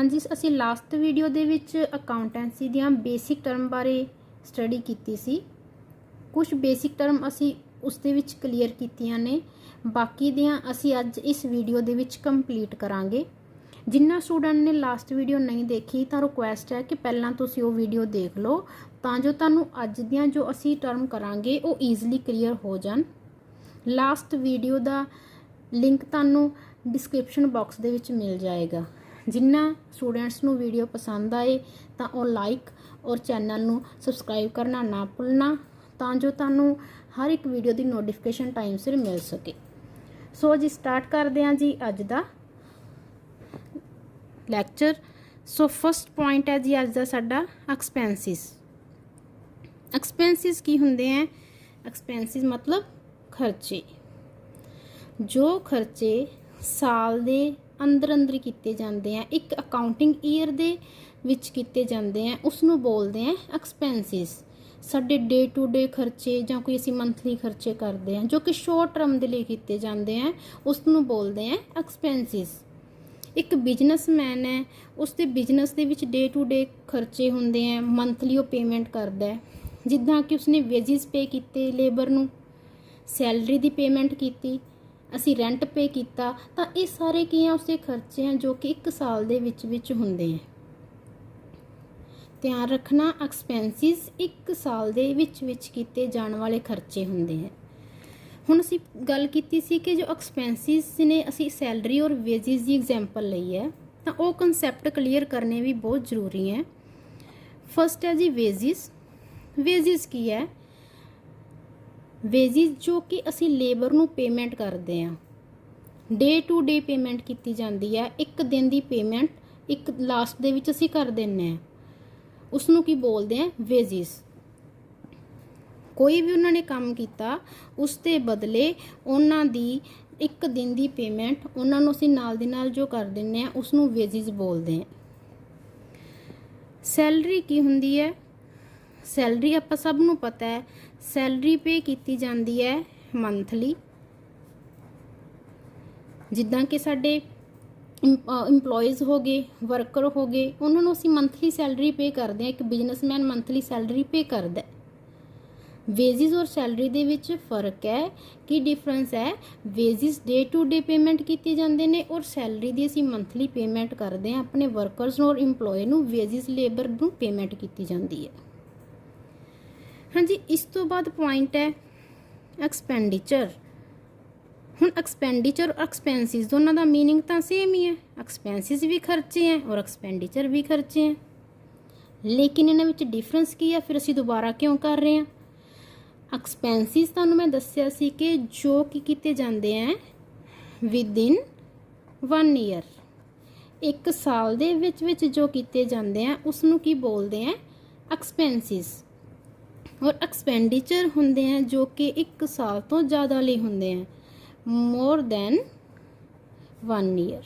ਹਾਂਜੀ, ਅਸੀਂ last video ਦੇ ਵਿੱਚ ਅਕਾਊਂਟੈਂਸੀ ਦੀਆਂ ਬੇਸਿਕ ਟਰਮ ਬਾਰੇ ਸਟੱਡੀ ਕੀਤੀ ਸੀ। ਕੁਝ ਬੇਸਿਕ ਟਰਮ ਅਸੀਂ ਉਸ ਦੇ ਵਿੱਚ ਕਲੀਅਰ ਕੀਤੀਆਂ ਨੇ, ਬਾਕੀ ਦੀਆਂ ਅਸੀਂ ਅੱਜ ਇਸ ਵੀਡੀਓ ਦੇ ਵਿੱਚ ਕੰਪਲੀਟ ਕਰਾਂਗੇ। ਜਿਨ੍ਹਾਂ ਸਟੂਡੈਂਟ ਨੇ ਲਾਸਟ ਵੀਡੀਓ ਨਹੀਂ ਦੇਖੀ ਤਾਂ ਰਿਕੁਐਸਟ ਹੈ ਕਿ ਪਹਿਲਾਂ ਤੁਸੀਂ ਉਹ ਵੀਡੀਓ ਦੇਖ ਲਓ ਤਾਂ ਜੋ ਤੁਹਾਨੂੰ ਅੱਜ ਦੀਆਂ ਜੋ ਅਸੀਂ ਟਰਮ ਕਰਾਂਗੇ ਉਹ ਈਜ਼ੀਲੀ ਕਲੀਅਰ ਹੋ ਜਾਣ। ਲਾਸਟ ਵੀਡੀਓ ਦਾ ਲਿੰਕ ਤੁਹਾਨੂੰ ਡਿਸਕ੍ਰਿਪਸ਼ਨ ਬਾਕਸ ਦੇ ਵਿੱਚ ਮਿਲ ਜਾਏਗਾ। ਜਿਨ੍ਹਾਂ ਸਟੂਡੈਂਟਸ ਨੂੰ ਵੀਡੀਓ ਪਸੰਦ ਆਏ ਤਾਂ ਉਹ ਲਾਈਕ ਔਰ ਚੈਨਲ ਨੂੰ ਸਬਸਕ੍ਰਾਈਬ ਕਰਨਾ ਨਾ ਭੁੱਲਣਾ ਤਾਂ ਜੋ ਤੁਹਾਨੂੰ ਹਰ ਇੱਕ ਵੀਡੀਓ ਦੀ ਨੋਟੀਫਿਕੇਸ਼ਨ ਟਾਈਮ ਸਿਰ ਮਿਲ ਸਕੇ। ਸੋ ਜੀ ਸਟਾਰਟ ਕਰਦੇ ਹਾਂ ਜੀ ਅੱਜ ਦਾ ਲੈਕਚਰ। ਸੋ ਫਸਟ ਪੁਆਇੰਟ ਹੈ ਜੀ ਅੱਜ ਦਾ ਸਾਡਾ ਐਕਸਪੈਂਸਿਸ। ਐਕਸਪੈਂਸਿਸ ਕੀ ਹੁੰਦੇ ਹੈ? ਐਕਸਪੈਂਸਿਸ ਮਤਲਬ ਖਰਚੇ। ਜੋ ਖਰਚੇ ਸਾਲ ਦੇ ਅੰਦਰ ਕੀਤੇ ਜਾਂਦੇ ਆ, ਇੱਕ ਅਕਾਊਂਟਿੰਗ ਈਅਰ ਦੇ ਵਿੱਚ ਕੀਤੇ ਜਾਂਦੇ ਆ, ਉਸ ਨੂੰ ਬੋਲਦੇ ਆ ਐਕਸਪੈਂਸਿਸ। ਸਾਡੇ ਡੇ ਟੂ ਡੇ ਖਰਚੇ ਜਾਂ ਕੋਈ ਅਸੀਂ ਮੰਥਲੀ ਖਰਚੇ ਕਰਦੇ ਆ ਜੋ ਕਿ ਸ਼ੋਰਟ ਟਰਮ ਦੇ ਲਈ ਕੀਤੇ ਜਾਂਦੇ ਆ, ਉਸ ਨੂੰ ਬੋਲਦੇ ਆ ਐਕਸਪੈਂਸਿਸ। ਇੱਕ ਬਿਜ਼ਨਸਮੈਨ ਹੈ, ਉਸ ਦੇ ਬਿਜ਼ਨਸ ਦੇ ਵਿੱਚ ਡੇ ਟੂ ਡੇ ਖਰਚੇ ਹੁੰਦੇ ਆ, ਮੰਥਲੀ ਉਹ ਪੇਮੈਂਟ ਕਰਦਾ ਹੈ। ਜਿੱਦਾਂ ਕਿ ਉਸਨੇ ਵੇਜਿਸ ਪੇ ਕੀਤੇ ਲੇਬਰ ਨੂੰ, ਸੈਲਰੀ ਦੀ ਪੇਮੈਂਟ ਕੀਤੀ, ਅਸੀਂ ਰੈਂਟ ਪੇ ਕੀਤਾ, ਤਾਂ ਇਹ ਸਾਰੇ ਕੀ ਆ ਉਸਦੇ ਖਰਚੇ ਆ ਜੋ ਕਿ ਇੱਕ ਸਾਲ ਦੇ ਵਿੱਚ ਹੁੰਦੇ ਆ। ਧਿਆਨ ਰੱਖਣਾ, ਐਕਸਪੈਂਸਿਸ ਇੱਕ ਸਾਲ ਦੇ ਵਿੱਚ ਕੀਤੇ ਜਾਣ ਵਾਲੇ ਖਰਚੇ ਹੁੰਦੇ ਆ। ਹੁਣ ਅਸੀਂ ਗੱਲ ਕੀਤੀ ਸੀ ਕਿ ਜੋ ਐਕਸਪੈਂਸਿਸ ਨੇ ਅਸੀਂ ਸੈਲਰੀ ਔਰ ਵੇਜਿਸ ਦੀ ਐਗਜ਼ਾਮਪਲ ਲਈ ਹੈ, ਤਾਂ ਉਹ ਕਨਸੈਪਟ ਕਲੀਅਰ ਕਰਨੇ ਵੀ ਬਹੁਤ ਜ਼ਰੂਰੀ ਹੈ। ਫਸਟ ਹੈ ਜੀ ਵੇਜਿਸ। ਵੇਜਿਸ ਕੀ ਹੈ? ਵੇਜਿਸ ਜੋ ਕਿ ਅਸੀਂ ਲੇਬਰ ਨੂੰ ਪੇਮੈਂਟ ਕਰਦੇ ਹਾਂ, ਡੇ ਟੂ ਡੇ ਪੇਮੈਂਟ ਕੀਤੀ ਜਾਂਦੀ ਹੈ। ਇੱਕ ਦਿਨ ਦੀ ਪੇਮੈਂਟ ਇੱਕ ਲਾਸਟ ਦੇ ਵਿੱਚ ਅਸੀਂ ਕਰ ਦਿੰਦੇ ਹਾਂ, ਉਸ ਨੂੰ ਕੀ ਬੋਲਦੇ ਆ? ਵੇਜਿਸ। ਕੋਈ ਵੀ ਉਹਨਾਂ ਨੇ ਕੰਮ ਕੀਤਾ ਉਸ ਦੇ ਬਦਲੇ ਉਹਨਾਂ ਦੀ ਇੱਕ ਦਿਨ ਦੀ ਪੇਮੈਂਟ ਉਹਨਾਂ ਨੂੰ ਅਸੀਂ ਨਾਲ ਦੀ ਨਾਲ ਜੋ ਕਰ ਦਿੰਦੇ ਹਾਂ ਉਸ ਨੂੰ ਵੇਜਿਸ ਬੋਲਦੇ ਆ। ਸੈਲਰੀ ਕੀ ਹੁੰਦੀ ਹੈ? ਸੈਲਰੀ ਆਪਾਂ ਸਭ ਨੂੰ ਪਤਾ ਹੈ, ਸੈਲਰੀ ਪੇ ਕੀਤੀ ਜਾਂਦੀ ਹੈ ਮੰਥਲੀ। ਜਿੱਦਾਂ ਕਿ ਸਾਡੇ ਇੰਪਲੋਇਜ਼ ਹੋ ਗਏ, ਵਰਕਰ ਹੋ ਗਏ, ਉਹਨਾਂ ਨੂੰ ਅਸੀਂ ਮੰਥਲੀ ਸੈਲਰੀ ਪੇ ਕਰਦੇ ਹਾਂ। ਇੱਕ ਬਿਜ਼ਨਸਮੈਨ ਮੰਥਲੀ ਸੈਲਰੀ ਪੇ ਕਰਦਾ। ਵੇਜਿਸ ਔਰ ਸੈਲਰੀ ਦੇ ਵਿੱਚ ਫ਼ਰਕ ਹੈ। ਕੀ ਡਿਫਰੈਂਸ ਹੈ? Wages day to day payment ਕੀਤੇ ਜਾਂਦੇ ਨੇ ਔਰ ਸੈਲਰੀ ਦੀ ਅਸੀਂ ਮੰਥਲੀ ਪੇਮੈਂਟ ਕਰਦੇ ਹਾਂ ਆਪਣੇ ਵਰਕਰਸ ਨੂੰ ਔਰ ਇੰਪਲੋਏ ਨੂੰ। ਵੇਜਿਸ ਲੇਬਰ ਨੂੰ ਪੇਮੈਂਟ ਕੀਤੀ ਜਾਂਦੀ ਹੈ। ਹਾਂਜੀ, ਇਸ ਤੋਂ ਬਾਅਦ ਪੁਆਇੰਟ ਹੈ ਐਕਸਪੈਂਡੀਚਰ। ਹੁਣ ਐਕਸਪੈਂਡੀਚਰ ਔਰ ਐਕਸਪੈਂਸਿਸ ਦੋਨਾਂ ਦਾ ਮੀਨਿੰਗ ਤਾਂ ਸੇਮ ਹੀ ਹੈ। ਐਕਸਪੈਂਸਿਸ ਵੀ ਖਰਚੇ ਹੈ ਔਰ ਐਕਸਪੈਂਡੀਚਰ ਵੀ ਖਰਚੇ ਹੈ, ਲੇਕਿਨ ਇਹਨਾਂ ਵਿੱਚ ਡਿਫਰੈਂਸ ਕੀ ਹੈ? ਫਿਰ ਅਸੀਂ ਦੁਬਾਰਾ ਕਿਉਂ ਕਰ ਰਹੇ ਹਾਂ? ਐਕਸਪੈਂਸਿਸ ਤੁਹਾਨੂੰ ਮੈਂ ਦੱਸਿਆ ਸੀ ਕਿ ਜੋ ਕਿ ਕੀਤੇ ਜਾਂਦੇ ਹੈ ਵਿਦਿਨ 1 ਈਅਰ, ਇੱਕ ਸਾਲ ਦੇ ਵਿੱਚ ਜੋ ਕੀਤੇ ਜਾਂਦੇ ਆ ਉਸ ਨੂੰ ਕੀ ਬੋਲਦੇ ਆ? ਐਕਸਪੈਂਸਿਸ। ਔਰ ਐਕਸਪੈਂਡੀਚਰ ਹੁੰਦੇ ਆ ਜੋ ਕਿ ਇੱਕ ਸਾਲ ਤੋਂ ਜ਼ਿਆਦਾ ਲਈ ਹੁੰਦੇ ਆ, ਮੋਰ ਦੈਨ 1 ਈਅਰ।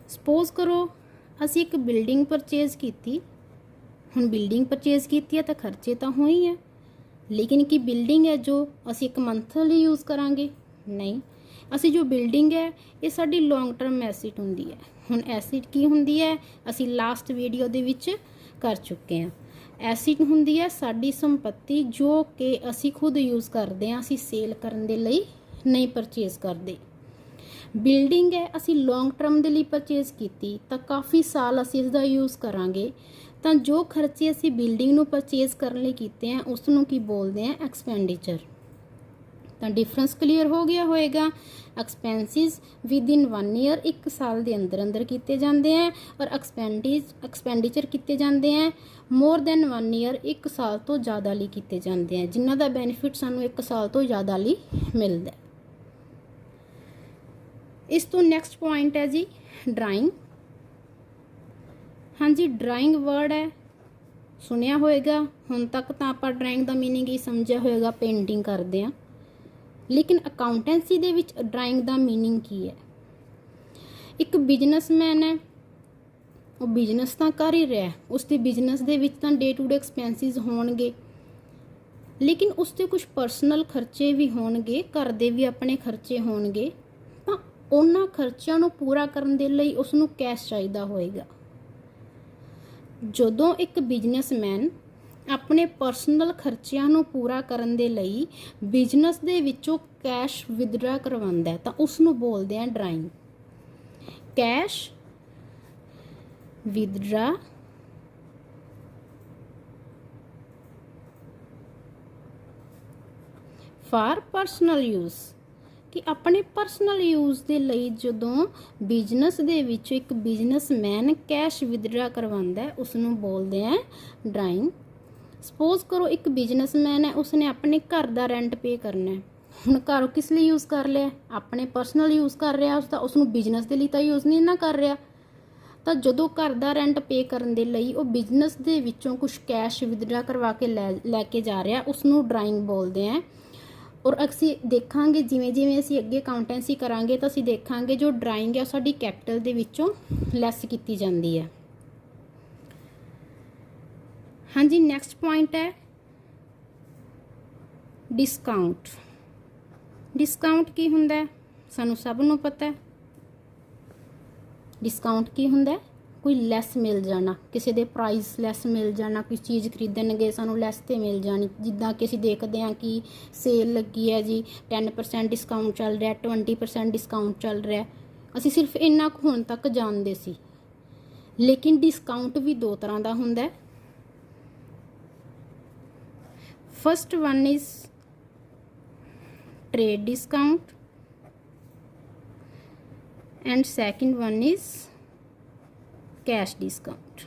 ਸਪੋਜ਼ ਕਰੋ ਅਸੀਂ ਇੱਕ ਬਿਲਡਿੰਗ ਪਰਚੇਜ਼ ਕੀਤੀ। ਹੁਣ ਬਿਲਡਿੰਗ ਪਰਚੇਜ਼ ਕੀਤੀ ਹੈ ਤਾਂ ਖਰਚੇ ਤਾਂ ਹੋਈ ਹੈ, ਲੇਕਿਨ ਕੀ ਬਿਲਡਿੰਗ ਹੈ ਜੋ ਅਸੀਂ ਇੱਕ ਮੰਥ ਲਈ ਯੂਜ਼ ਕਰਾਂਗੇ? ਨਹੀਂ। ਅਸੀਂ ਜੋ ਬਿਲਡਿੰਗ ਹੈ ਇਹ ਸਾਡੀ ਲੌਂਗ ਟਰਮ ਐਸਿਟ ਹੁੰਦੀ ਹੈ। ਹੁਣ ਐਸਿਟ ਕੀ ਹੁੰਦੀ ਹੈ? ਅਸੀਂ ਲਾਸਟ ਵੀਡੀਓ ਦੇ ਵਿੱਚ ਕਰ ਚੁੱਕੇ ਹਾਂ। ਐਸਿਟ ਹੁੰਦੀ ਹੈ ਸਾਡੀ ਸੰਪੱਤੀ ਜੋ ਕਿ ਅਸੀਂ ਖੁਦ ਯੂਜ਼ ਕਰਦੇ ਹਾਂ, ਅਸੀਂ ਸੇਲ ਕਰਨ ਦੇ ਲਈ ਨਹੀਂ ਪਰਚੇਜ਼ ਕਰਦੇ। ਬਿਲਡਿੰਗ ਹੈ ਅਸੀਂ ਲੌਂਗ ਟਰਮ ਦੇ ਲਈ ਪਰਚੇਜ਼ ਕੀਤੀ ਤਾਂ ਕਾਫੀ ਸਾਲ ਅਸੀਂ ਇਸ ਦਾ ਯੂਜ਼ ਕਰਾਂਗੇ, ਤਾਂ ਜੋ ਖਰਚੇ ਅਸੀਂ ਬਿਲਡਿੰਗ ਨੂੰ ਪਰਚੇਜ਼ ਕਰਨ ਲਈ ਕੀਤੇ ਆ ਉਸ ਨੂੰ ਕੀ ਬੋਲਦੇ ਆ? ਐਕਸਪੈਂਡੀਚਰ। ਤਾਂ ਡਿਫਰੈਂਸ ਕਲੀਅਰ ਹੋ ਗਿਆ ਹੋਏਗਾ। ਐਕਸਪੈਂਸਿਸ ਵਿਦਿਨ 1 ਈਅਰ, ਇੱਕ ਸਾਲ ਦੇ ਅੰਦਰ ਕੀਤੇ ਜਾਂਦੇ ਆ, ਔਰ ਐਕਸਪੈਂਡੀਚਰ ਕੀਤੇ ਜਾਂਦੇ ਆ ਮੋਰ ਦੈਨ 1 ਈਅਰ, ਇੱਕ ਸਾਲ ਤੋਂ ਜ਼ਿਆਦਾ ਲਈ ਕੀਤੇ ਜਾਂਦੇ ਆ, ਜਿਨ੍ਹਾਂ ਦਾ ਬੈਨੀਫਿਟ ਸਾਨੂੰ ਇੱਕ ਸਾਲ ਤੋਂ ਜ਼ਿਆਦਾ ਲਈ ਮਿਲਦਾ। ਇਸ ਤੋਂ ਨੈਕਸਟ ਪੁਆਇੰਟ ਹੈ ਜੀ ਡਰਾਇੰਗ। ਹਾਂਜੀ, ਡਰਾਇੰਗ ਵਰਡ ਹੈ, ਸੁਣਿਆ ਹੋਏਗਾ। ਹੁਣ ਤੱਕ ਤਾਂ ਆਪਾਂ ਡਰਾਇੰਗ ਦਾ ਮੀਨਿੰਗ ਹੀ ਸਮਝਿਆ ਹੋਏਗਾ, ਪੇਂਟਿੰਗ ਕਰਦੇ ਹਾਂ, ਲੇਕਿਨ ਅਕਾਊਂਟੈਂਸੀ ਦੇ ਵਿੱਚ ਡਰਾਇੰਗ ਦਾ ਮੀਨਿੰਗ ਕੀ ਹੈ? ਇੱਕ ਬਿਜ਼ਨਸਮੈਨ ਹੈ, ਉਹ ਬਿਜ਼ਨਸ ਤਾਂ ਕਰ ਹੀ ਰਿਹਾ, ਉਸਦੇ ਬਿਜ਼ਨਸ ਦੇ ਵਿੱਚ ਤਾਂ ਡੇ ਟੂ ਡੇ ਐਕਸਪੈਂਸਿਸ ਹੋਣਗੇ, ਲੇਕਿਨ ਉਸ 'ਤੇ ਕੁਛ ਪਰਸਨਲ ਖਰਚੇ ਵੀ ਹੋਣਗੇ, ਘਰ ਦੇ ਵੀ ਆਪਣੇ ਖਰਚੇ ਹੋਣਗੇ। ਤਾਂ ਉਹਨਾਂ ਖਰਚਿਆਂ ਨੂੰ ਪੂਰਾ ਕਰਨ ਦੇ ਲਈ ਉਸ ਨੂੰ ਕੈਸ਼ ਚਾਹੀਦਾ ਹੋਏਗਾ। ਜਦੋਂ ਇੱਕ ਬਿਜ਼ਨਸਮੈਨ ਆਪਣੇ ਪਰਸਨਲ ਖਰਚਿਆਂ ਨੂੰ ਪੂਰਾ ਕਰਨ ਦੇ ਲਈ ਬਿਜ਼ਨਸ ਦੇ ਵਿੱਚੋਂ ਕੈਸ਼ ਵਿਦਡਰਾ ਕਰਵਾਉਂਦਾ ਹੈ ਤਾਂ ਉਸ ਨੂੰ ਬੋਲਦੇ ਆ drawing. Cash withdraw for personal use, ਕਿ ਆਪਣੇ ਪਰਸਨਲ ਯੂਜ਼ ਦੇ ਲਈ ਜਦੋਂ ਬਿਜ਼ਨਸ ਦੇ ਵਿੱਚ ਇੱਕ ਬਿਜ਼ਨਸਮੈਨ ਕੈਸ਼ ਵਿਦਡਰਾ ਕਰਵਾਉਂਦਾ ਹੈ ਉਸ ਨੂੰ ਬੋਲਦੇ ਆ ਡਰਾਇੰਗ। ਸਪੋਜ਼ ਕਰੋ ਇੱਕ ਬਿਜ਼ਨਸਮੈਨ ਹੈ, ਉਸਨੇ ਆਪਣੇ ਘਰ ਦਾ ਰੈਂਟ ਪੇ ਕਰਨਾ ਹੈ। ਹੁਣ ਘਰ ਕਿਸ ਲਈ ਯੂਜ਼ ਕਰ ਲਿਆ? ਆਪਣੇ ਪਰਸਨਲ ਯੂਜ਼ ਕਰ ਰਿਹਾ ਉਸਦਾ, ਉਸਨੂੰ ਬਿਜ਼ਨਸ ਦੇ ਲਈ ਤਾਂ ਯੂਜ਼ ਨਹੀਂ ਨਾ ਕਰ ਰਿਹਾ। ਤਾਂ ਜਦੋਂ ਘਰ ਦਾ ਰੈਂਟ ਪੇ ਕਰਨ ਦੇ ਲਈ ਉਹ ਬਿਜ਼ਨਸ ਦੇ ਵਿੱਚੋਂ ਕੁਝ ਕੈਸ਼ ਵਿਦਡਰਾ ਕਰਵਾ ਕੇ ਲੈ ਕੇ ਜਾ ਰਿਹਾ, ਉਸ ਨੂੰ ਡਰਾਇੰਗ ਬੋਲਦੇ ਆ। ਔਰ ਅਸੀਂ ਦੇਖਾਂਗੇ ਜਿਵੇਂ ਜਿਵੇਂ ਅਸੀਂ ਅੱਗੇ ਅਕਾਊਂਟੈਂਸੀ ਕਰਾਂਗੇ ਤਾਂ ਅਸੀਂ ਦੇਖਾਂਗੇ ਜੋ ਡਰਾਇੰਗ ਹੈ ਉਹ ਸਾਡੀ ਕੈਪੀਟਲ ਦੇ ਵਿੱਚੋਂ ਲੈਸ ਕੀਤੀ ਜਾਂਦੀ ਹੈ। ਹਾਂਜੀ, ਨੈਕਸਟ ਪੁਆਇੰਟ ਹੈ ਡਿਸਕਾਊਂਟ। ਡਿਸਕਾਊਂਟ ਕੀ ਹੁੰਦਾ ਹੈ? ਸਾਨੂੰ ਸਭ ਨੂੰ ਪਤਾ ਹੈ ਡਿਸਕਾਊਂਟ ਕੀ ਹੁੰਦਾ ਹੈ। ਕੋਈ ਲੈਸ ਮਿਲ ਜਾਣਾ, ਕਿਸੇ ਦੇ ਪ੍ਰਾਈਸ ਲੈਸ ਮਿਲ ਜਾਣਾ, ਕੋਈ ਚੀਜ਼ ਖਰੀਦਣਗੇ ਸਾਨੂੰ ਲੈਸ 'ਤੇ ਮਿਲ ਜਾਣੀ। ਜਿੱਦਾਂ ਕਿ ਅਸੀਂ ਦੇਖਦੇ ਹਾਂ ਕਿ ਸੇਲ ਲੱਗੀ ਹੈ ਜੀ, 10% ਡਿਸਕਾਊਂਟ ਚੱਲ ਰਿਹਾ, 20% ਡਿਸਕਾਊਂਟ ਚੱਲ ਰਿਹਾ। ਅਸੀਂ ਸਿਰਫ ਇੰਨਾ ਕੁ ਹੁਣ ਤੱਕ ਜਾਣਦੇ ਸੀ। ਲੇਕਿਨ ਡਿਸਕਾਊਂਟ ਵੀ ਦੋ ਤਰ੍ਹਾਂ ਦਾ ਹੁੰਦਾ ਹੈ। First one is trade discount and second one is cash discount।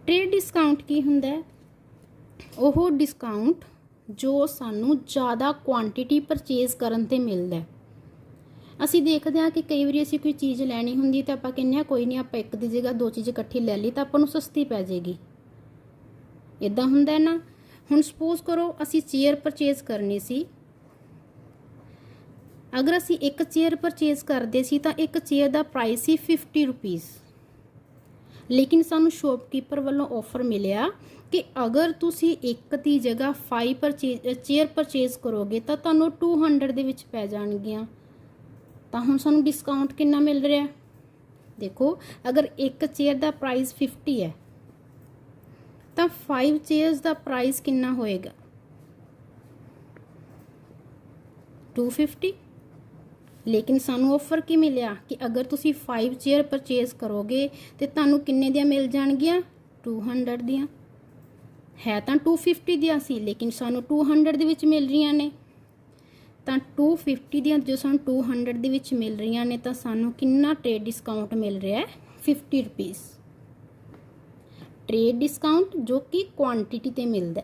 trade discount ਕੀ ਹੁੰਦਾ ਹੈ? ਉਹ ਡਿਸਕਾਊਂਟ ਜੋ ਸਾਨੂੰ ਜ਼ਿਆਦਾ ਕੁਆਂਟੀਟੀ ਪਰਚੇਜ਼ ਕਰਨ ਤੇ ਮਿਲਦਾ ਹੈ। ਅਸੀਂ ਦੇਖਦੇ ਹਾਂ ਕਿ ਕਈ ਵਾਰੀ ਅਸੀਂ ਕੋਈ ਚੀਜ਼ ਲੈਣੀ ਹੁੰਦੀ ਤਾਂ ਆਪਾਂ ਕਹਿੰਦੇ ਹਾਂ ਕੋਈ ਨਹੀਂ, ਆਪਾਂ ਇੱਕ ਦੀ ਜਗ੍ਹਾ ਦੋ ਚੀਜ਼ ਇਕੱਠੀ ਲੈ ਲਈ ਤਾਂ ਆਪਾਂ ਨੂੰ ਸਸਤੀ ਪੈ ਜਾਏਗੀ। ਇੱਦਾਂ ਹੁੰਦਾ ਹੈ ਨਾ। ਹੁਣ ਸਪੋਜ਼ ਕਰੋ ਅਸੀਂ ਚੇਅਰ ਪਰਚੇਜ਼ ਕਰਨੀ ਸੀ। ਅਗਰ ਅਸੀਂ ਇੱਕ ਚੇਅਰ ਪਰਚੇਜ਼ ਕਰਦੇ ਸੀ ਤਾਂ ਇੱਕ ਚੇਅਰ ਦਾ ਪ੍ਰਾਈਸ ਸੀ 50 ਰੁਪੀਜ਼। ਲੇਕਿਨ ਸਾਨੂੰ ਸ਼ੌਪਕੀਪਰ ਵੱਲੋਂ ਆਫਰ ਮਿਲਿਆ ਕਿ ਅਗਰ ਤੁਸੀਂ ਇੱਕ ਦੀ ਜਗ੍ਹਾ 5 ਚੇਅਰ ਪਰਚੇਜ਼ ਕਰੋਗੇ ਤਾਂ ਤੁਹਾਨੂੰ 200 ਦੇ ਵਿੱਚ ਪੈ ਜਾਣਗੀਆਂ। ਤਾਂ ਹੁਣ ਸਾਨੂੰ ਡਿਸਕਾਊਂਟ ਕਿੰਨਾ ਮਿਲ ਰਿਹਾ? ਦੇਖੋ, ਅਗਰ ਇੱਕ ਚੇਅਰ ਦਾ ਪ੍ਰਾਈਸ 50 ਹੈ ਤਾਂ 5 ਚੇਅਰਸ ਦਾ ਪ੍ਰਾਈਸ ਕਿੰਨਾ ਹੋਏਗਾ? 250। ਲੇਕਿਨ ਸਾਨੂੰ ਆਫਰ ਕੀ ਮਿਲਿਆ ਕਿ ਅਗਰ ਤੁਸੀਂ 5 ਚੇਅਰ ਪਰਚੇਜ਼ ਕਰੋਗੇ ਤੇ ਤੁਹਾਨੂੰ ਕਿੰਨੇ ਦੀਆਂ ਮਿਲ ਜਾਣਗੀਆਂ? 200 ਦੀਆਂ। ਹੈ ਤਾਂ 250 ਦੀਆਂ ਸੀ ਲੇਕਿਨ ਸਾਨੂੰ 200 ਦੇ ਵਿੱਚ ਮਿਲ ਰਹੀਆਂ ਨੇ। ਤਾਂ 250 ਦੀਆਂ ਜੋ ਸਾਨੂੰ 200 ਦੇ ਵਿੱਚ ਮਿਲ ਰਹੀਆਂ ਨੇ ਤਾਂ ਸਾਨੂੰ ਕਿੰਨਾ ਟ੍ਰੇਡ ਡਿਸਕਾਊਂਟ ਮਿਲ ਰਿਹਾ ਹੈ? 50 ਰੁਪੀਜ਼। ਟ੍ਰੇਡ ਡਿਸਕਾਊਂਟ ਜੋ ਕਿ ਕੁਆਂਟੀਟੀ ਤੇ ਮਿਲਦਾ।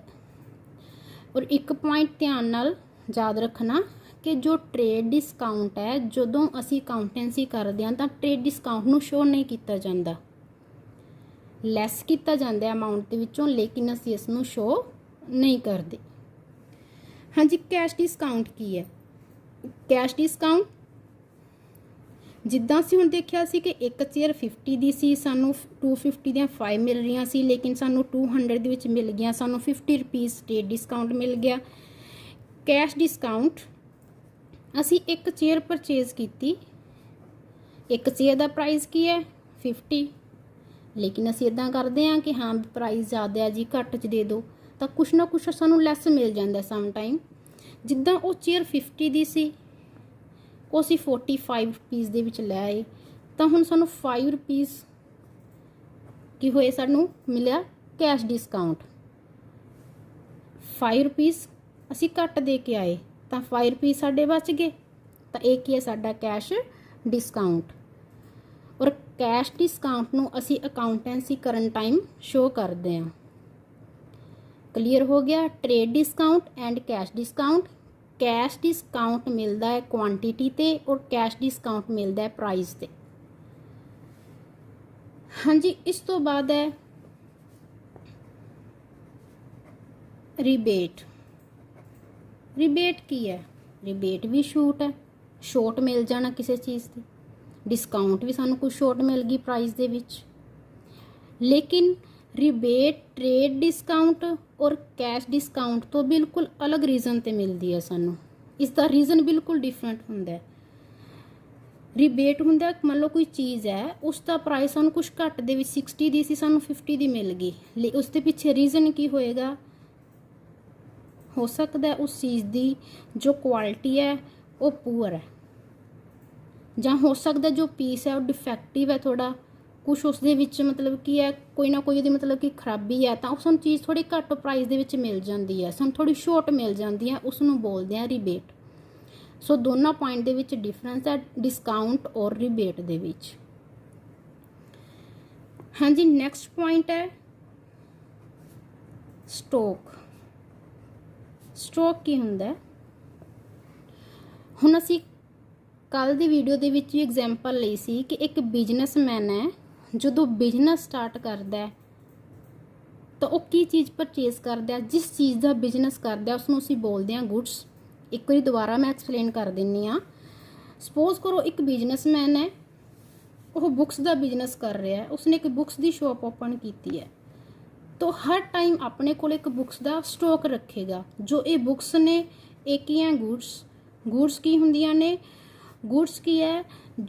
ਔਰ ਇੱਕ ਪੁਆਇੰਟ ਧਿਆਨ ਨਾਲ ਯਾਦ ਰੱਖਣਾ ਕਿ ਜੋ ਟ੍ਰੇਡ ਡਿਸਕਾਊਂਟ ਹੈ, ਜਦੋਂ ਅਸੀਂ ਅਕਾਊਂਟੈਂਸੀ ਕਰਦੇ ਹਾਂ ਤਾਂ ਟ੍ਰੇਡ ਡਿਸਕਾਊਂਟ ਨੂੰ ਸ਼ੋ ਨਹੀਂ ਕੀਤਾ ਜਾਂਦਾ, ਲੈਸ ਕੀਤਾ ਜਾਂਦਾ ਅਮਾਊਂਟ ਦੇ ਵਿੱਚੋਂ, ਲੇਕਿਨ ਅਸੀਂ ਇਸ ਨੂੰ ਸ਼ੋ ਨਹੀਂ ਕਰਦੇ। ਹਾਂਜੀ, ਕੈਸ਼ ਡਿਸਕਾਊਂਟ ਕੀ ਹੈ? ਕੈਸ਼ ਡਿਸਕਾਊਂਟ ਜਿੱਦਾਂ ਅਸੀਂ ਹੁਣ ਦੇਖਿਆ ਸੀ ਕਿ ਇੱਕ ਚੇਅਰ 50 ਦੀ ਸੀ, ਸਾਨੂੰ 250 ਦੀਆਂ 5 ਮਿਲ ਰਹੀਆਂ ਸੀ, ਲੇਕਿਨ ਸਾਨੂੰ 200 ਦੇ ਵਿੱਚ ਮਿਲ ਗਿਆ, ਸਾਨੂੰ 50 ਰੁਪੀਜ਼ ਟ੍ਰੇਡ ਡਿਸਕਾਊਂਟ ਮਿਲ ਗਿਆ। ਕੈਸ਼ ਡਿਸਕਾਊਂਟ ਅਸੀਂ ਇੱਕ ਚੇਅਰ ਪਰਚੇਜ਼ ਕੀਤੀ, ਇੱਕ ਚੇਅਰ ਦਾ ਪ੍ਰਾਈਸ ਕੀ ਹੈ? 50। ਲੇਕਿਨ ਅਸੀਂ ਇੱਦਾਂ ਕਰਦੇ ਹਾਂ ਕਿ ਹਾਂ ਪ੍ਰਾਈਸ ਜ਼ਿਆਦਾ ਹੈ ਜੀ, ਘੱਟ 'ਚ ਦੇ ਦਿਓ, ਤਾਂ ਕੁਛ ਨਾ ਕੁਛ ਸਾਨੂੰ ਲੈਸ ਮਿਲ ਜਾਂਦਾ ਸਮ ਟਾਈਮ। ਜਿੱਦਾਂ ਉਹ ਚੇਅਰ 50 ਦੀ ਸੀ, ਉਹ ਅਸੀਂ 45 ਰੁਪੀਜ਼ ਦੇ ਵਿੱਚ ਲੈ ਆਏ, ਤਾਂ ਹੁਣ ਸਾਨੂੰ 5 ਰੁਪੀਜ਼ ਕੀ ਹੋਏ? ਸਾਨੂੰ ਮਿਲਿਆ ਕੈਸ਼ ਡਿਸਕਾਊਂਟ। 5 ਰੁਪੀਜ਼ ਅਸੀਂ ਘੱਟ ਦੇ ਕੇ ਆਏ ਤਾਂ 5 ਰੁਪੀਜ਼ ਸਾਡੇ ਬਚ ਗਏ। ਤਾਂ ਇਹ ਕੀ ਹੈ? ਸਾਡਾ ਕੈਸ਼ ਡਿਸਕਾਊਂਟ। ਔਰ ਕੈਸ਼ ਡਿਸਕਾਊਂਟ ਨੂੰ ਅਸੀਂ ਅਕਾਊਂਟੈਂਸੀ ਕਰਨ ਟਾਈਮ ਸ਼ੋ ਕਰਦੇ ਹਾਂ। ਕਲੀਅਰ ਹੋ ਗਿਆ? Trade discount and cash discount. Cash discount ਮਿਲਦਾ ਹੈ ਕੁਆਂਟੀਟੀ ਤੇ ਔਰ ਕੈਸ਼ ਡਿਸਕਾਊਂਟ ਮਿਲਦਾ ਹੈ ਪ੍ਰਾਈਸ ਤੇ। ਹਾਂਜੀ, ਇਸ ਤੋਂ ਬਾਅਦ ਹੈ ਰਿਬੇਟ। ਰਿਬੇਟ ਕੀ ਹੈ? ਰਿਬੇਟ ਵੀ ਛੂਟ ਹੈ, ਛੋਟ ਮਿਲ ਜਾਣਾ ਕਿਸੇ ਚੀਜ਼ ਦੀ। ਡਿਸਕਾਊਂਟ ਵੀ ਸਾਨੂੰ ਕੁਝ ਛੋਟ ਮਿਲ ਗਈ ਪ੍ਰਾਈਸ ਦੇ ਵਿੱਚ। ਲੇਕਿਨ ਰਿਬੇਟ ਟ੍ਰੇਡ ਡਿਸਕਾਊਂਟ ਔਰ ਕੈਸ਼ ਡਿਸਕਾਊਂਟ ਤੋਂ ਬਿਲਕੁਲ ਅਲੱਗ ਰੀਜ਼ਨ ਤੇ ਮਿਲਦੀ ਹੈ ਸਾਨੂੰ। ਇਸ ਦਾ ਰੀਜ਼ਨ ਬਿਲਕੁਲ ਡਿਫਰੈਂਟ ਹੁੰਦਾ ਹੈ। ਰਿਬੇਟ ਹੁੰਦਾ ਮੰਨ ਲਓ ਕੋਈ ਚੀਜ਼ ਹੈ, ਉਸ ਦਾ ਪ੍ਰਾਈਸ ਸਾਨੂੰ ਕੁਝ ਘੱਟ ਦੇ ਵਿੱਚ 60 ਦੀ ਸੀ, ਸਾਨੂੰ 50 ਦੀ ਮਿਲ ਗਈ। ਉਸ ਦੇ ਪਿੱਛੇ ਰੀਜ਼ਨ ਕੀ ਹੋਏਗਾ? ਹੋ ਸਕਦਾ ਉਸ ਚੀਜ਼ ਦੀ ਜੋ ਕੁਆਲਿਟੀ ਹੈ ਉਹ ਪੂਅਰ ਹੈ, ਜਾਂ ਹੋ ਸਕਦਾ ਜੋ ਪੀਸ ਹੈ ਉਹ ਡਿਫੈਕਟਿਵ ਹੈ ਥੋੜਾ, ਕੁਛ ਉਸ ਦੇ ਵਿੱਚ ਮਤਲਬ ਕੀ ਹੈ, ਕੋਈ ਨਾ ਕੋਈ ਉਹਦੀ ਮਤਲਬ ਕਿ ਖਰਾਬੀ ਹੈ, ਤਾਂ ਉਸ ਨੂੰ ਚੀਜ਼ ਥੋੜੀ ਘੱਟ ਪ੍ਰਾਈਸ ਦੇ ਵਿੱਚ ਮਿਲ ਜਾਂਦੀ ਹੈ, ਸਾਨੂੰ ਥੋੜੀ ਛੋਟ ਮਿਲ ਜਾਂਦੀ ਹੈ, ਉਸ ਨੂੰ ਬੋਲਦੇ ਆ ਰਿਬੇਟ। ਸੋ ਦੋਨਾਂ ਪੁਆਇੰਟ ਦੇ ਵਿੱਚ ਡਿਫਰੈਂਸ ਹੈ ਡਿਸਕਾਊਂਟ ਔਰ ਰਿਬੇਟ ਦੇ ਵਿੱਚ। ਹਾਂਜੀ, ਨੈਕਸਟ ਪੁਆਇੰਟ ਹੈ ਸਟਾਕ। ਸਟਾਕ ਕੀ ਹੁੰਦਾ ਹੈ? ਹੁਣ ਅਸੀਂ ਕੱਲ ਦੀ ਵੀਡੀਓ ਦੇ ਵਿੱਚ ਵੀ ਐਗਜ਼ਾਮਪਲ ਲਈ ਸੀ ਕਿ ਇੱਕ ਬਿਜ਼ਨਸਮੈਨ ਹੈ, ਜਦੋਂ ਬਿਜ਼ਨਸ ਸਟਾਰਟ ਕਰਦਾ ਹੈ ਤਾਂ ਉਹ ਕੀ ਚੀਜ਼ ਪਰਚੇਸ ਕਰਦਾ, ਜਿਸ ਚੀਜ਼ ਦਾ ਬਿਜ਼ਨਸ ਕਰਦਾ ਉਸ ਨੂੰ ਅਸੀਂ ਬੋਲਦੇ ਹਾਂ ਗੁੱਡਸ। ਇੱਕ ਵਾਰੀ ਦੁਬਾਰਾ ਮੈਂ ਐਕਸਪਲੇਨ ਕਰ ਦਿੰਨੀ ਆ। ਸਪੋਜ਼ ਕਰੋ ਇੱਕ ਬਿਜ਼ਨਸਮੈਨ ਹੈ, ਉਹ ਬੁੱਕਸ ਦਾ ਬਿਜ਼ਨਸ ਕਰ ਰਿਹਾ ਹੈ, ਉਸਨੇ ਇੱਕ ਬੁੱਕਸ ਦੀ ਸ਼ਾਪ ਓਪਨ ਕੀਤੀ ਹੈ, तो हर टाइम अपने को एक बुक्स का स्टॉक रखेगा। जो ये बुक्स ने एक ही हैं गुड्स। गुड्स की होंदियां ने? गुड्स की है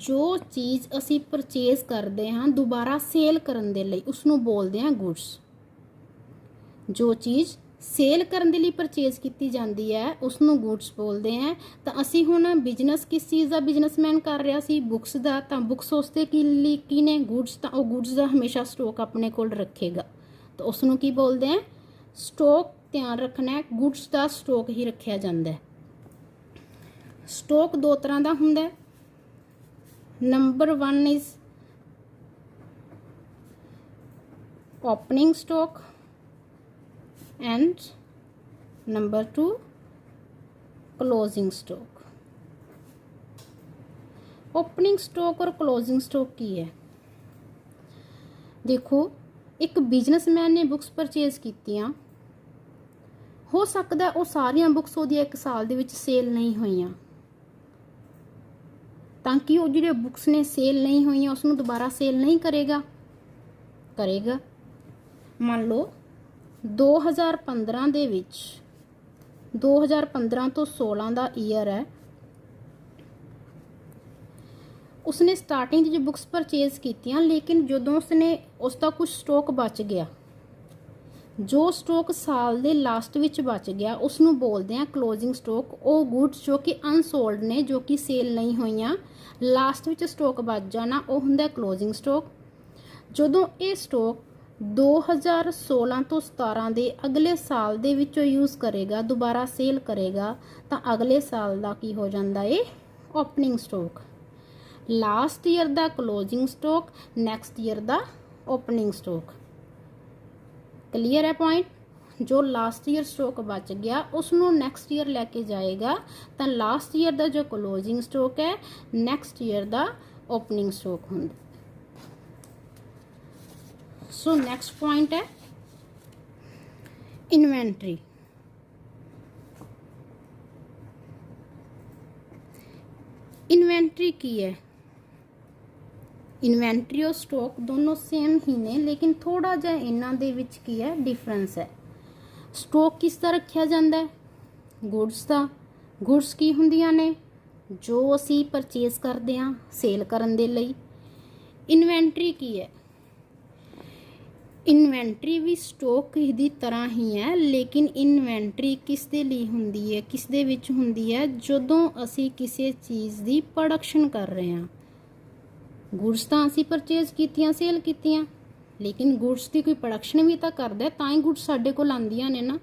जो चीज़ असी परचेज करते हैं दोबारा सेल करन दे लई, उसनों बोलते हैं गुड्स। जो चीज़ सेल करन दे लई परचेज की जाती है उसनों गुड्स बोलते हैं। तो असी हुण बिजनेस किस चीज़ का बिजनेसमैन कर रहा सी? बुक्स का। तो बुक्स उसते की ने गुड्स, तो वह गुड्स का हमेशा स्टॉक अपने कोल रखेगा, तो उसनों की बोलते हैं स्टॉक। ध्यान रखना है गुड्स का स्टॉक ही रखा जाता है। स्टॉक दो तरह का होंगे। Number 1 is opening stock and number 2 closing stock. Opening stock और क्लोजिंग स्टॉक की है? देखो, एक बिजनेसमैन ने बुक्स परचेज कीतियां, हो सकता वो सारिया बुक्स वो एक साल दे विच सेल नहीं हुई, ताकि वो जो बुक्स ने सेल नहीं हुई उसनों दोबारा सेल नहीं करेगा। करेगा। मान लो 2015 दे विच 2015 तो 16 का ईयर है, उसने स्टार्टिंग जो बुक्स परचेज कीतियां, लेकिन जदों उसने उसका कुछ स्टॉक बच गया, जो स्टॉक साल दे लास्ट विच बच गया उसनों बोलते हैं क्लोजिंग स्टॉक। वो गुड्स जो कि अनसोल्ड ने, जो कि सेल नहीं हुई, लास्ट विच स्टॉक बच जाना, वो हुंदा क्लोजिंग स्टॉक। जदों ये स्टॉक 2016 तो 17 के अगले साल दे विचों यूज़ करेगा, दोबारा सेल करेगा, तो अगले साल का की हो जाता है ओपनिंग स्टॉक। लास्ट ईयर का क्लोजिंग स्टॉक, नैक्सट ईयर का ओपनिंग स्टॉक। क्लीयर है पॉइंट? जो लास्ट ईयर स्टॉक बच गया उसनों नैक्सट ईयर लैके जाएगा, तो लास्ट ईयर का जो क्लोजिंग स्टॉक है नैक्सट ईयर का ओपनिंग स्टॉक होंगे। सो नैक्सट पॉइंट है इन्वेंट्री। इन्वेंट्री की है? इन्वेंट्री और स्टॉक दोनों सेम ही ने, लेकिन थोड़ा जा इन्हां दे विच की है डिफरेंस है। स्टॉक किस दा रखिया जांदा है? गुड्स दा। गुड्स की हुंदियां ने? जो असी परचेज करते हैं सेल करन दे लई। इन्वेंट्री की है? इन्वेंट्री भी स्टॉक की तरह ही है, लेकिन इन्वेंट्री किस दे लई हुंदी है, किस दे विच हुंदी है? जदों असी किसी चीज़ की प्रोडक्शन कर रहे हैं। गुड्स तो असी परचेज कीतियां, सेल कीतियां, लेकिन गुड्स की कोई प्रोडक्शन भी तो करदा, तां ही गुड्स साडे कोल आंदियां ने ना।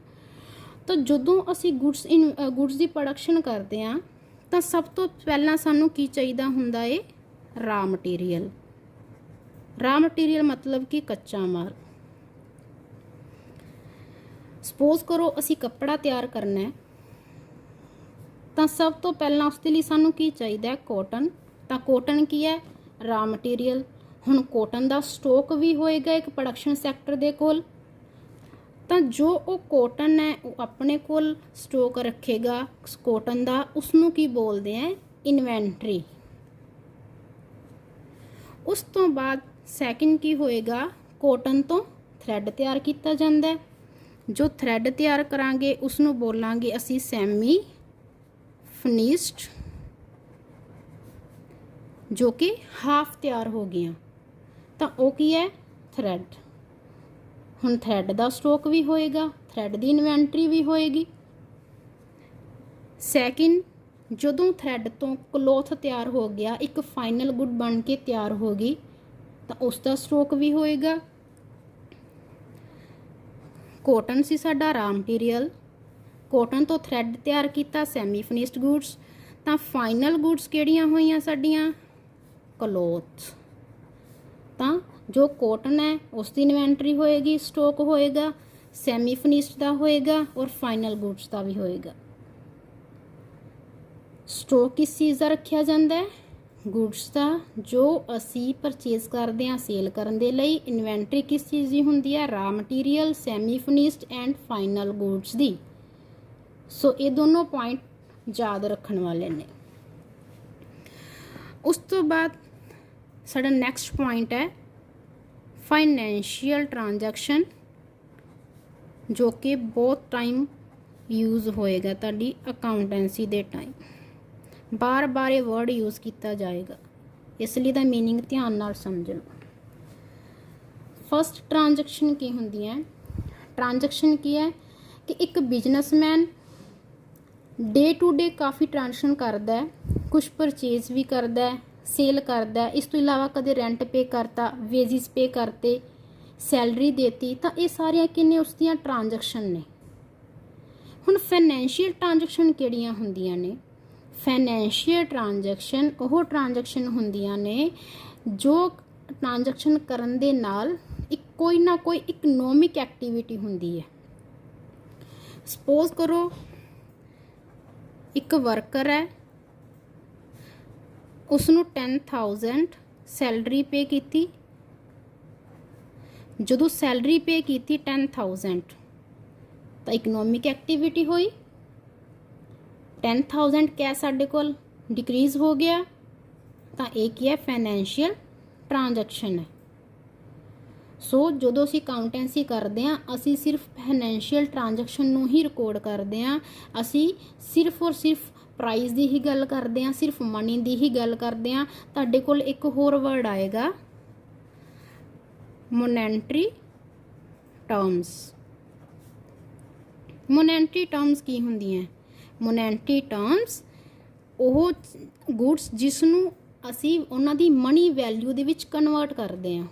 तो जदों असी गुड्स की प्रोडक्शन करते हैं तो सब तो पहला सानू की चाहिदा हुंदा है? रा मटीरियल। रा मटीरियल मतलब कि कच्चा माल। सपोज करो असी कपड़ा तैयार करना है, तो सब तो पहला उसके लिए सानू की चाहिए है? कॉटन। तो कॉटन की है? रा मटीरियल। हुण कॉटन का स्टॉक भी होएगा एक प्रोडक्शन सैक्टर दे कोल, तो जो वो कॉटन है वो अपने कोल स्टॉक रखेगा कॉटन का, उसनों की बोलते हैं इन्वेंट्री। उस तो बाद सैकेंड की होएगा? कॉटन तो थ्रैड तैयार किया जाता है। जो थ्रैड तैयार करांगे उसनों बोलांगे असी सैमी फिनिश्ड। जो कि हाफ तैयार हो गया, तो वो की है थ्रैड। हुण थ्रैड का स्टॉक भी होएगा, थ्रैड की इन्वेंटरी भी होएगी। सैकेंड, जदों थ्रैड तो क्लोथ तैयार हो गया, एक फाइनल गुड बन के तैयार हो गई, तो उसका स्टॉक भी होएगा। कॉटन सी साडा रॉ मटीरियल, कॉटन तो थ्रैड तैयार किया सैमी फिनिश्ड गुड्स, तो फाइनल गुड्स किहड़ियां होईयां साडीआं क्लोथ। तो जो कॉटन है उसकी इन्वेंटरी होएगी, स्टॉक होएगा, सैमी फिनिश्ड का होएगा और फाइनल गुड्स का भी होएगा। स्टॉक किस चीज़ का रखा जाता है? गुड्स का, जो असी परचेज करते हैं सेल करने के लिए। इन्वेंटरी किस चीज़ की होंदी है? Raw material, semi finished and final goods दी। सो ये दोनों पॉइंट याद रखने वाले ने। उस तो बाद साडा नैक्सट पॉइंट है फाइनैंशियल ट्रांजैक्शन, जो कि बहुत टाइम यूज़ होएगा तुहाडी अकाउंटेंसी दे टाइम। बार बार ये वर्ड यूज़ किया जाएगा, इसलिए दा मीनिंग ध्यान नाल समझ लो। फर्स्ट ट्रांजैक्शन की होंदी है? ट्रांजैक्शन की है कि एक बिजनेसमैन डे टू डे काफ़ी ट्रांजैक्शन करता है, कुछ परचेज भी करता है, सेल करता है, इस तो इलावा कदे रेंट पे करता, वेजिस पे करते, सैलरी देती, तो ये सारिया किन्ने उसदियां ट्रांजैक्शन ने। हुण फाइनैंशियल ट्रांजैक्शन किहड़ियां हुंदियां ने? फाइनैंशियल ट्रांजैक्शन वो ट्रांजैक्शन हुंदियां ने जो ट्रांजैक्शन करन दे नाल एक कोई ना कोई इकनॉमिक एक्टिविटी हुंदी है। सपोज करो एक वर्कर है, उसनों 10,000 सैलरी पे की। जदों सैलरी पे की 10,000 तो इकनॉमिक एक्टिविटी हुई। 10,000 कैश साडे कोल डिक्रीज़ हो गया, तो एक ही है फाइनैंशियल ट्रांजैक्शन है। सो जदों असीं अकाउंटेंसी करते हैं, असीं सिर्फ फाइनैंशियल ट्रांजैक्शन नूं ही रिकॉर्ड करते हैं। असीं सिर्फ और सिर्फ प्राइस की ही गल करते हैं, सिर्फ मनी की ही गल करते हैं। तुहाडे कोल एक होर वर्ड आएगा मोनेटरी टर्म्स। मोनेटरी टर्म्स की होंदियां? मोनेटरी टर्म्स वो गुड्स जिसनों असी उन्हां the money value they which convert करते हैं।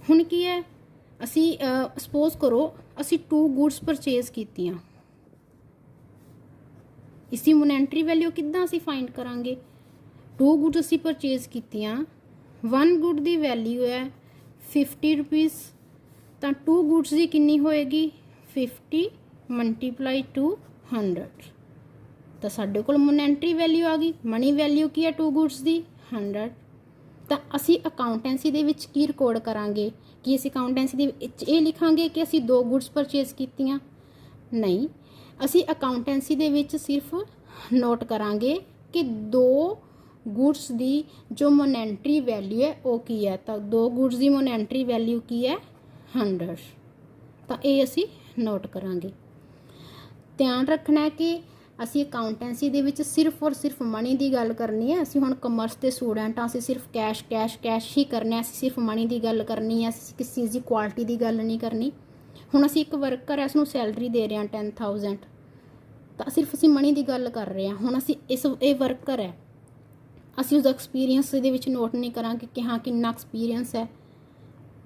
हुण की है, असी सपोज करो असी 2 गुड्स परचेज कीतियां, इसकी मोनेटरी वैल्यू किद्दां असी फाइंड करांगे? 2 गुड्स असी परचेज कीतियां, 1 गुड की वैल्यू है 50 रुपीज़, तो 2 गुड्स की कितनी होएगी? 50 मल्टीप्लाई टू 100, तो साडे कोल मोनेटरी वैल्यू आ गई। मनी वैल्यू की है 2 गुड्स की? 100। तो असी अकाउंटेंसी दे विच की रिकॉर्ड करांगे कि असी अकाउंटेंसी दे विच ये लिखांगे कि असी 2 गुड्स परचेज कीतियां? नहीं, असी अकाउंटेंसी दे विच सिर्फ नोट करांगे कि 2 गुड्स की जो मोनेटरी वैल्यू है वो की है। तो 2 गुड्स की मोनेटरी वैल्यू की है 100, तो ये असी नोट करांगे। ध्यान रखना है कि असी अकाउंटेंसी दे विच सिर्फ और सिर्फ मनी की गल करनी है। असी हुण कमर्स के स्टूडेंट हाँ, असी सिर्फ कैश कैश कैश ही करना है, असी सिर्फ मनी की गल करनी है, असी किसी चीज़ की क्वालिटी की गल नहीं करनी। हुण असी एक वर्कर है, उसनूं सैलरी दे रहे हैं 10,000, तो सिर्फ असी मनी की गल कर रहे हैं। हुण असी ये वर्कर है, असी उसका एक्सपीरियंस दे विच नोट नहीं करांगे कि हाँ कितना एक्सपीरियंस है,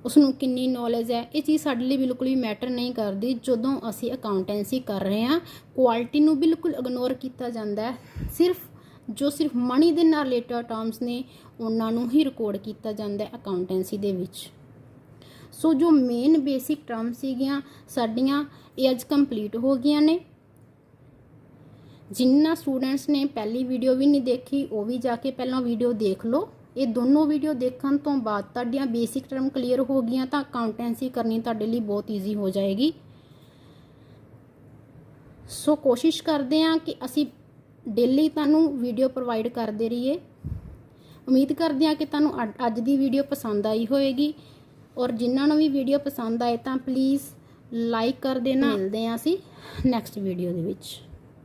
उसनूं कितनी नॉलेज है। ये चीज़ साडे लई बिल्कुल भी मैटर नहीं करती। जदों असी अकाउंटेंसी कर रहे हैं, क्वालिटी नूं बिल्कुल इग्नोर किया जाता है। सिर्फ मनी दे नाल रिलेटेड टर्म्स ने उन्हां नूं ही रिकॉर्ड किया जाता है अकाउंटेंसी दे विच। सो जो मेन बेसिक टर्म्स सीगियां साडियां ये अज कंप्लीट हो गईयां ने। जिन्ना स्टूडेंट्स ने पहली वीडियो भी नहीं देखी, वो भी जाके पहला वीडियो देख लो। ये दोनों वीडियो देखने तो बाद तुहाडियां बेसिक टर्म क्लीयर हो गई तो अकाउंटेंसी करनी तुहाडे लई बहुत ईजी हो जाएगी। सो कोशिश करते हैं कि असी डेली तुहानूं वीडियो प्रोवाइड करते रहिए। उम्मीद करते हैं कि तुहानूं अज दी वीडियो पसंद आई होएगी, और जिन्होंने भी वीडियो पसंद आए तो प्लीज़ लाइक कर देना। मिलते हैं असी नैक्सट वीडियो दे विच।